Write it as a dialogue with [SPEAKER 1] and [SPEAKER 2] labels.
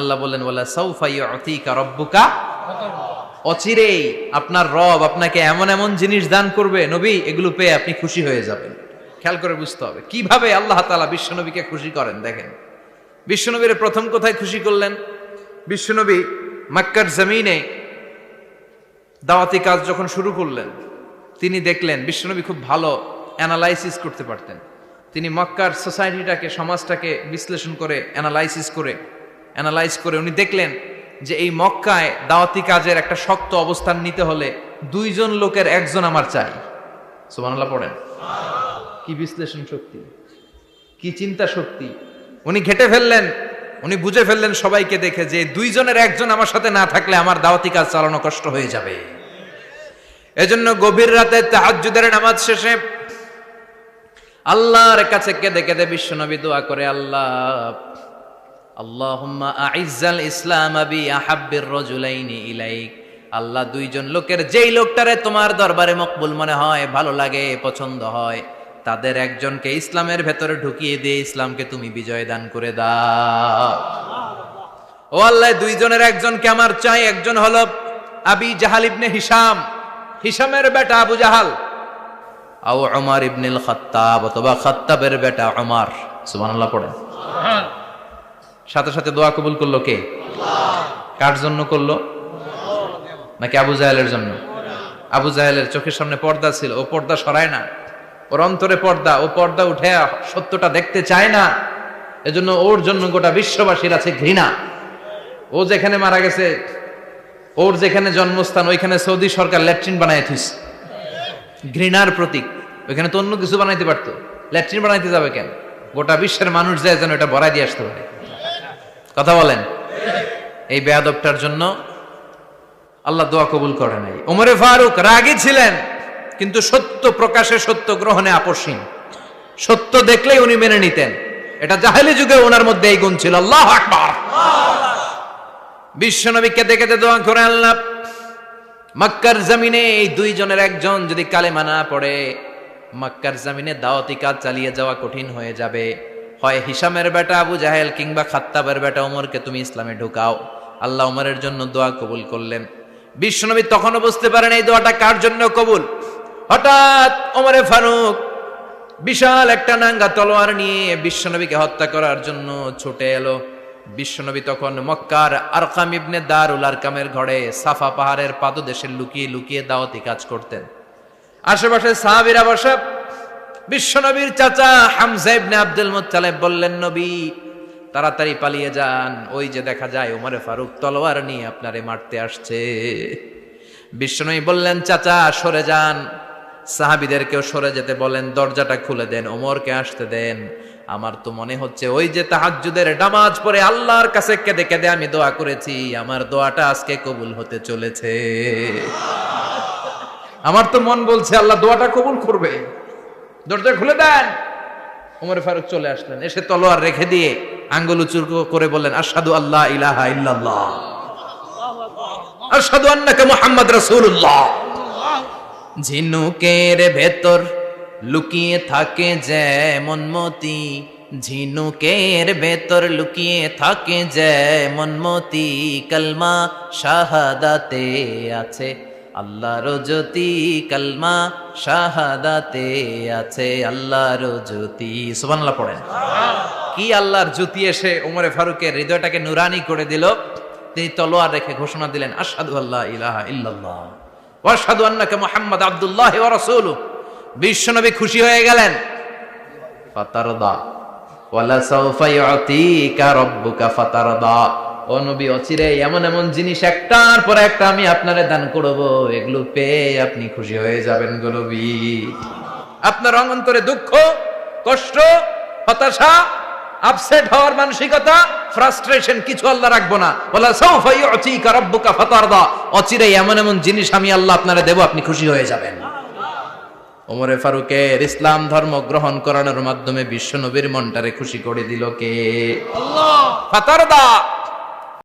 [SPEAKER 1] আল্লাহ বললেন ওয়ালা সাউফা ইউতিকা রাব্বুকা, অচিরেই আপনার রব আপনাকে এমন এমন জিনিস দান করবে নবী, এগুলো পেয়ে আপনি খুশি হয়ে যাবেন। খেয়াল করে বুঝতে হবে কিভাবে আল্লাহ তাআলা বিশ্বনবীকে খুশি করেন। দেখেন বিশ্বনবীর প্রথম কোথায় খুশি করলেন? বিশ্বনবী মক্কার জমিনে দাওয়াতি কাজ যখন শুরু করলেন, তিনি দেখলেন বিশ্বনবী খুব ভালো অ্যানালাইসিস করতে পারতেন। তিনি মক্কার সোসাইটিটাকে, সমাজটাকে বিশ্লেষণ করে অ্যানালাইজ করে উনি দেখলেন যে এই মক্কায় দাওয়াতি কাজের একটা শক্ত অবস্থান নিতে হলে 2 জন লোকের একজন আমার চাই। সুবহানাল্লাহ পড়েন। কি বিশ্লেষণ শক্তি, কি চিন্তা শক্তি! উনি ঘেটে ফেললেন, উনি বুঝে ফেললেন সবাইকে দেখে যে 2 জনের একজন আমার সাথে না থাকলে আমার দাওয়াতি কাজ চালানো কষ্ট হয়ে যাবে। এজন্য গভীর রাতে তাহাজ্জুদের নামাজ শেষে আল্লাহর কাছে কেঁদে কেঁদে বিশ্বনবী দোয়া করে, আল্লাহুম্মা আইজ্জাল ইসলাম বি আহাব্বির রাজুলাইনি ইলাইক। আল্লাহ 2 জন লোকের, যেই লোকটারে তোমার দরবারে মকবুল মনে হয়, ভালো লাগে, পছন্দ হয়, তাদের একজনকে ইসলামের ভেতরে ঢুকিয়ে দিয়ে ইসলামকে তুমি বিজয় দান করে দাও। ও আল্লাহ, 2 জনের একজনকে আমার চাই। একজন হলো আবি জাহাল ইবনে হিশাম, হিশামের বেটা আবু জাহাল, আও উমর ইবনুল খাত্তাব, অথবা খাত্তাবের বেটা উমর। সুবহানাল্লাহ পড়েন। সাথে সাথে দোয়া কবুল করলো কে? আল্লাহ। কার জন্য করলো? নাকি আবু জাহেলের জন্য? আবু জাহেলের চোখের সামনে পর্দা ছিল, ও পর্দা সরায় না। ওর অন্তরে পর্দা, ও পর্দা উঠে সত্যটা দেখতে চায় না। এজন্য ওর জন্য গোটা বিশ্ববাসীর আছে ঘৃণা। ও যেখানে মারা গেছে, ওর যেখানে জন্মস্থান, ওইখানে সৌদি সরকার ল্যাট্রিন বানায় থুইছে, ঘৃণার প্রতীক। ওইখানে তো অন্য কিছু বানাইতে পারতো, ল্যাট্রিন বানাইতে যাবে কেন? গোটা বিশ্বের মানুষ যায় যেন এটা ভরাই দিয়ে আসতে পারে। কথা বলেন। এই বেয়াদবটার জন্য আল্লাহ দোয়া কবুল করে নাই। ওমরে ফারুক রাগী ছিলেন, কিন্তু সত্য প্রকাশে, সত্য গ্রহণে আপসহীন। সত্য দেখলেই উনি মেনে নিতেন। এটা জাহেলি যুগে ওনার মধ্যে এই গুণ ছিল। আল্লাহু আকবার। বিশ্বনবী কেঁদে কেঁদে দোয়া করে, আল্লাহ, মক্কার জমিনে এই 2 জনের একজন যদি কালেমা না পড়ে, মক্কার জমিনে দাওয়াতি কাজ চালিয়ে যাওয়া কঠিন হয়ে যাবে। হয় হিশামের বেটা আবু জাহেল কিংবা খাত্তাবের বেটা ওমরকে তুমি ইসলামে ঢুকাও। আল্লাহ ওমরের জন্য দোয়া কবুল করলেন। বিশ্বনবী তখনও বুঝতে পারেন এই দোয়াটা কার জন্য কবুল। হঠাৎ ওমরে ফারুক বিশাল একটা নাঙ্গা তলোয়ার নিয়ে বিশ্বনবীকে হত্যা করার জন্য ছুটে এলো। বিশ্বনবী তখন মক্কার আরকাম ইবনে দারুল আরকামের ঘরে সাফা পাহাড়ের পাদদেশে লুকিয়ে লুকিয়ে দাওয়াতি কাজ করতেন। আশেপাশে সাহাবীরা বসা। বিশ্বনবীর চাচা হামজা ইবনে আব্দুল মুত্তালিব বললেন, নবী তাড়াতাড়ি পালিয়ে যান, ওই যে দেখা যায় ওমরে ফারুক তলোয়ার নিয়ে আপনারে মারতে আসছে। বিশ্বনবী বললেন, চাচা সরে যান, সাহাবীদেরকেও সরে যেতে বলেন, দরজাটা খুলে দেন, ওমরকে আসতে দেন। আমার তো মনে হচ্ছে ওই যে তাহাজ্জুদের নামাজ পড়ে আল্লাহর কাছে কেঁদে কেঁদে আমি দোয়া করেছি, আমার দোয়াটা আজকে কবুল হতে চলেছে। আমার তো মন বলছে আল্লাহ দোয়াটা কবুল করবে। দরজা খুলে দেন। ওমর ফারুক চলে আসলেন, এসে তলোয়ার রেখে দিয়ে আঙ্গুল উঁচু করে বললেন, আশহাদু আল্লা ইলাহা ইল্লাল্লাহ, আশহাদু আন্নাকা মুহাম্মদ রাসূলুল্লাহ। ঝিনুকের ভেতর লুকিয়ে থাকে যেমন মতি, ঝিনুকের ভেতর লুকিয়ে থাকে যেমন মতি, কালমা শাহাদাতে আছে আল্লাহর জ্যোতি, কালমা শাহাদাতে আছে আল্লাহর জ্যোতি। সুবহানাল্লাহ পড়েন। কি আল্লাহর জ্যোতি এসে ওমরে ফারুকের হৃদয়টাকে নুরানি করে দিল। তিনি তলোয়ার রেখে ঘোষণা দিলেন, আশহাদু আল্লা ইলাহা ইল্লাল্লাহ ওয়া আশহাদু আন্নাকা মুহাম্মাদ আবদুল্লাহ ওয়া রাসূলুহু। বিশ্বনবী খুশি হয়ে গেলেন। ফাতারদা ওয়ালা সাউফা ইউতিকা রাব্বুকা ফাতারদা। ও নবী, অচিরে এমন এমন জিনিস একটার পর একটা আমি আপনারে দান করব, এগুলো পেয়ে আপনি খুশি হয়ে যাবেন গো নবী। আপনার অন্তরে দুঃখ, কষ্ট, হতাশা, আপসেট হওয়ার মানসিকতা, ফ্রাস্ট্রেশন কিছু আল্লাহ রাখবো না। ওয়ালা সাউফা ইউতিকা রাব্বুকা ফাতারদা। অচিরে এমন এমন জিনিস আমি আল্লাহ আপনারে দেব, আপনি খুশি হয়ে যাবেন। ওমরে ফারুকের ইসলাম ধর্ম গ্রহণ করানোর মাধ্যমে বিশ্বনবীর মনটারে খুশি করে দিল কে? আল্লাহ। ফাতারদা।